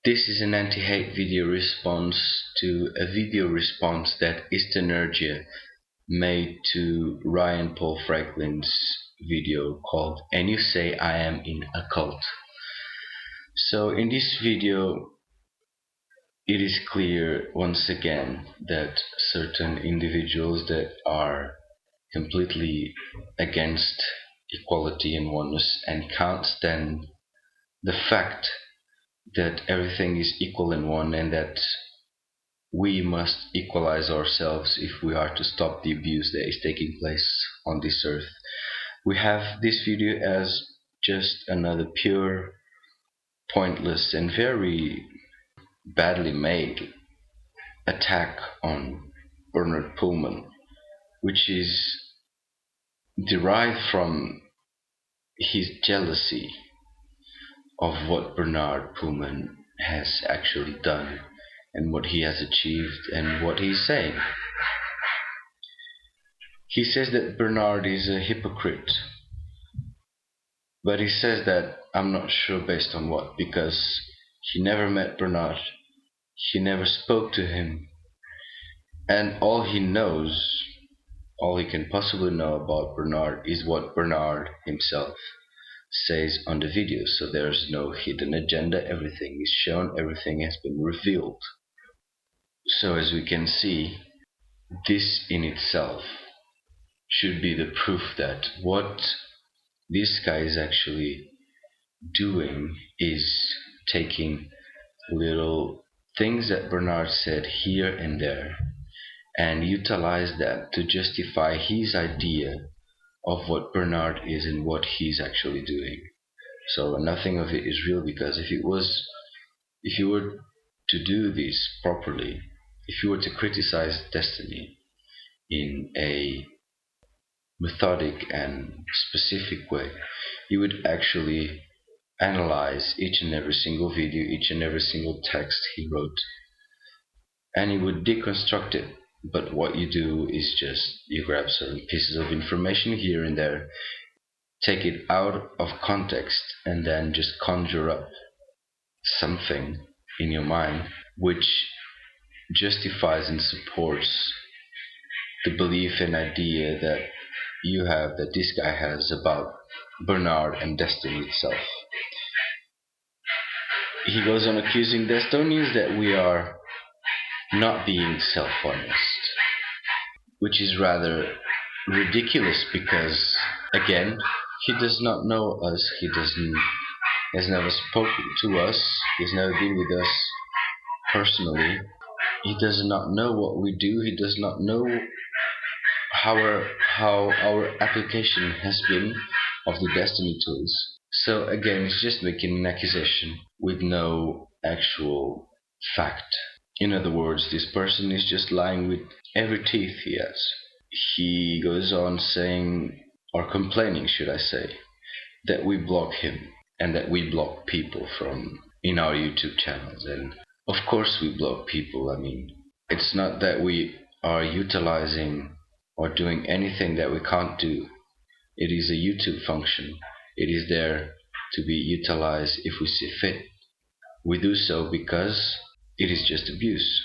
This is an anti-hate video response to a video response that Istenenergia made to Ryan Paul Franklin's video called "And You Say I Am in a Cult." So in this video, it is clear once again that certain individuals that are completely against equality and oneness and can't stand the fact that everything is equal in one, and that we must equalize ourselves if we are to stop the abuse that is taking place on this earth. We have this video as just another pure, pointless and very badly made attack on Bernard Poolman, which is derived from his jealousy of what Bernard Poolman has actually done and what he has achieved and what he's saying. He says that Bernard is a hypocrite, but he says that I'm not sure based on what, because he never met Bernard, he never spoke to him, and all he knows, all he can possibly know about Bernard is what Bernard himself says on the video. So there's no hidden agenda, everything is shown, everything has been revealed. So as we can see, this in itself should be the proof that what this guy is actually doing is taking little things that Bernard said here and there and utilize that to justify his idea of what Bernard is and what he's actually doing. So nothing of it is real, because if you were to do this properly, if you were to criticize Desteni in a methodic and specific way, you would actually analyze each and every single video, each and every single text he wrote, and you would deconstruct it. But what you do is just you grab certain pieces of information here and there, take it out of context, and then just conjure up something in your mind which justifies and supports the belief and idea that you have, that this guy has, about Bernard and Desteni itself. He goes on accusing the Estonians that we are not being self-honest, which is rather ridiculous, because again, he does not know us, has never spoken to us, he's never been with us personally, he does not know what we do, he does not know how our application has been of the Desteni tools. So again, he's just making an accusation with no actual fact. In other words, this person is just lying with every teeth he has. He goes on saying, or complaining should I say, that we block him and that we block people from in our YouTube channels. And of course we block people. I mean, it's not that we are utilizing or doing anything that we can't do. It is a YouTube function. It is there to be utilized if we see fit. We do so because it is just abuse.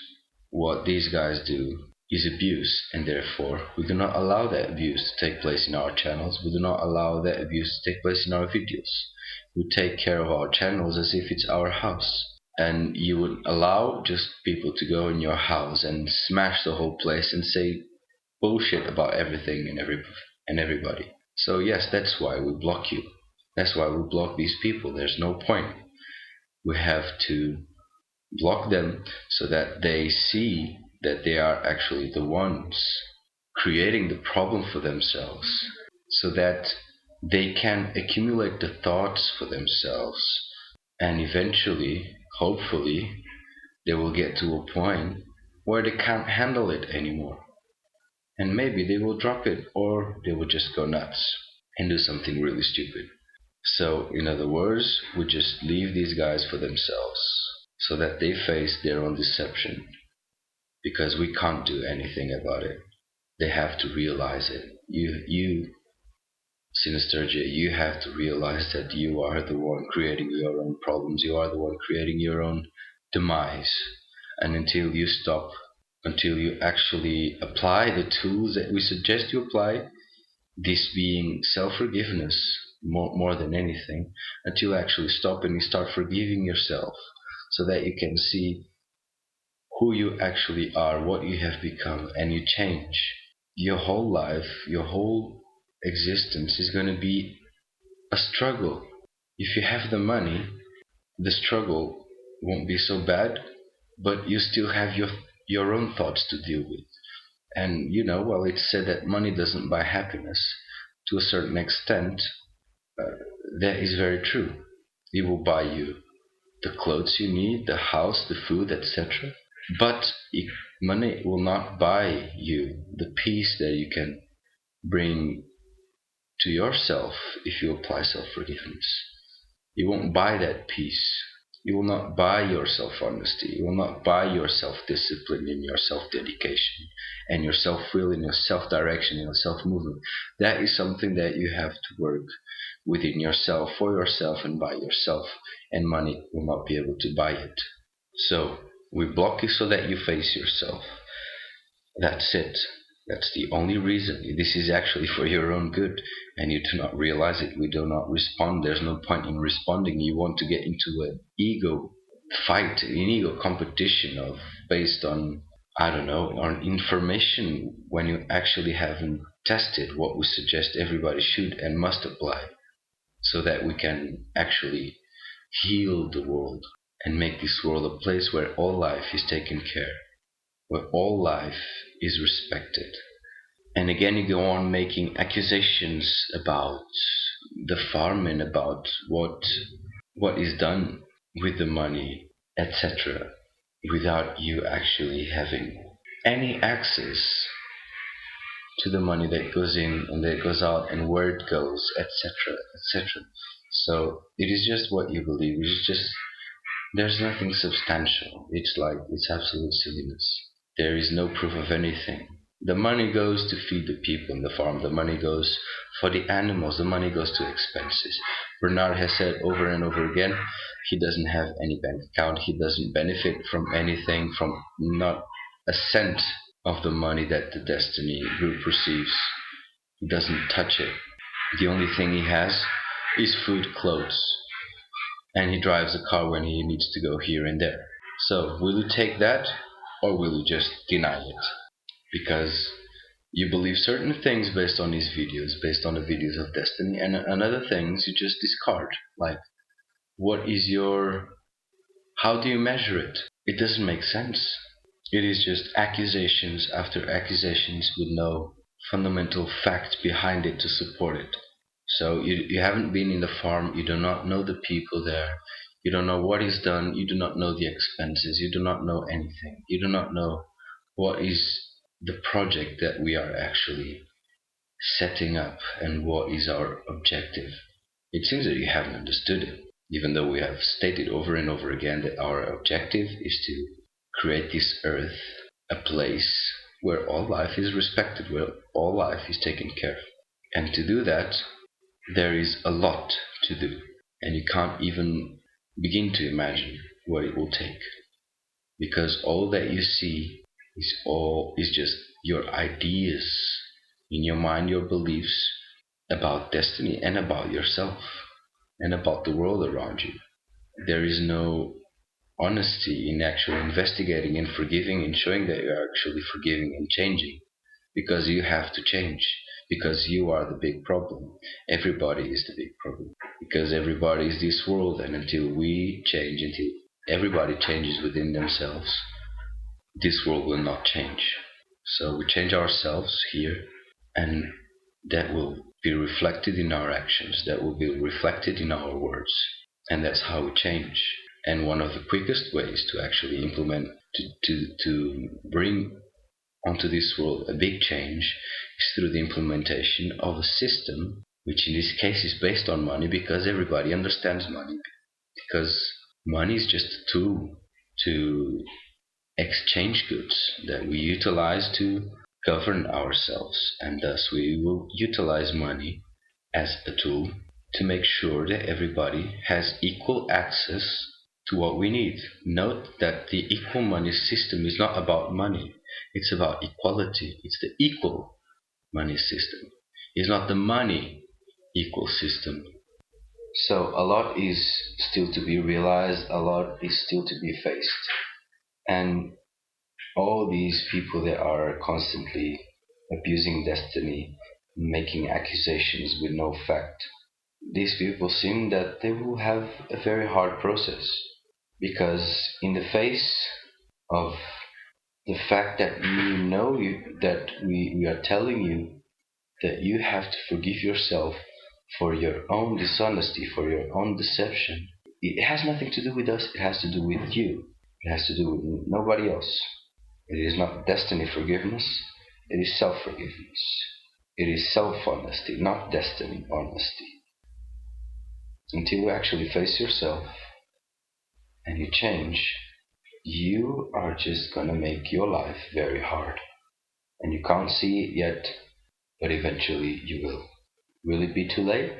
What these guys do is abuse, and therefore we do not allow that abuse to take place in our channels. We do not allow that abuse to take place in our videos. We take care of our channels as if it's our house. And you would allow just people to go in your house and smash the whole place and say bullshit about everything and everybody. So yes, that's why we block you. That's why we block these people. There's no point. We have to block them so that they see that they are actually the ones creating the problem for themselves, so that they can accumulate the thoughts for themselves, and eventually, hopefully, they will get to a point where they can't handle it anymore, and maybe they will drop it, or they will just go nuts and do something really stupid. So in other words, we just leave these guys for themselves so that they face their own deception, because we can't do anything about it. They have to realize it. You Istenenergia, you have to realize that you are the one creating your own problems. You are the one creating your own demise. And until you stop, until you actually apply the tools that we suggest you apply, this being self-forgiveness more than anything, until you actually stop and you start forgiving yourself so that you can see who you actually are, what you have become, and you change. Your whole life, your whole existence is going to be a struggle. If you have the money, the struggle won't be so bad, but you still have your own thoughts to deal with. And well, it's said that money doesn't buy happiness. To a certain extent, uh, that is very true. It will buy you the clothes you need, the house, the food, etc. But money will not buy you the peace that you can bring to yourself if you apply self forgiveness. You won't buy that peace. You will not buy your self honesty. You will not buy your self discipline and your self dedication and your self will and your self direction and your self movement. That is something that you have to work within yourself, for yourself, and by yourself. And money will not be able to buy it. So we block you so that you face yourself. That's it. That's the only reason. This is actually for your own good, and you do not realize it. We do not respond. There's no point in responding. You want to get into an ego fight, an ego competition of based on, I don't know, on information when you actually haven't tested what we suggest everybody should and must apply, so that we can actually heal the world and make this world a place where all life is taken care, where all life is respected. And again, you go on making accusations about the farm and about what is done with the money, etc., without you actually having any access to the money that goes in and that goes out and where it goes, etc., etc. So it is just what you believe. It's just there's nothing substantial. It's absolute silliness. There is no proof of anything. The money goes to feed the people in the farm. The money goes for the animals. The money goes to expenses. Bernard has said over and over again, he doesn't have any bank account. He doesn't benefit from anything, from not a cent of the money that the Desteni group receives. He doesn't touch it. The only thing he has is food, clothes, and he drives a car when he needs to go here and there. So, will you take that, or will you just deny it? Because you believe certain things based on his videos, based on the videos of Desteni, and other things you just discard. Like, what is your... how do you measure it? It doesn't make sense. It is just accusations after accusations with no fundamental fact behind it to support it. So you haven't been in the farm, you do not know the people there, you don't know what is done, you do not know the expenses, you do not know anything, you do not know what is the project that we are actually setting up and what is our objective. It seems that you haven't understood it, even though we have stated over and over again that our objective is to create this earth a place where all life is respected, where all life is taken care of. And to do that, there is a lot to do, and you can't even begin to imagine what it will take, because all that you see is just your ideas in your mind, your beliefs about Desteni and about yourself and about the world around you. There is no honesty in actually investigating and forgiving and showing that you're actually forgiving and changing, because you have to change, because you are the big problem. Everybody is the big problem, because everybody is this world, and until we change, until everybody changes within themselves, this world will not change. So we change ourselves here, and that will be reflected in our actions, that will be reflected in our words, and that's how we change. And one of the quickest ways to actually implement, to bring onto this world a big change, is through the implementation of a system, which in this case is based on money, because everybody understands money, because money is just a tool to exchange goods that we utilize to govern ourselves, and thus we will utilize money as a tool to make sure that everybody has equal access to what we need. Note that the equal money system is not about money, it's about equality. It's the equal money system. It's not the money equal system. So a lot is still to be realized, a lot is still to be faced. And all these people that are constantly abusing destiny, making accusations with no fact, these people seem that they will have a very hard process. Because in the face of the fact that that we are telling you that you have to forgive yourself for your own dishonesty, for your own deception. It has nothing to do with us, it has to do with you. It has to do with nobody else. It is not destiny forgiveness, it is self forgiveness. It is self honesty, not destiny honesty. Until you actually face yourself and you change, you are just gonna make your life very hard. And you can't see it yet, but eventually you will. Will it be too late?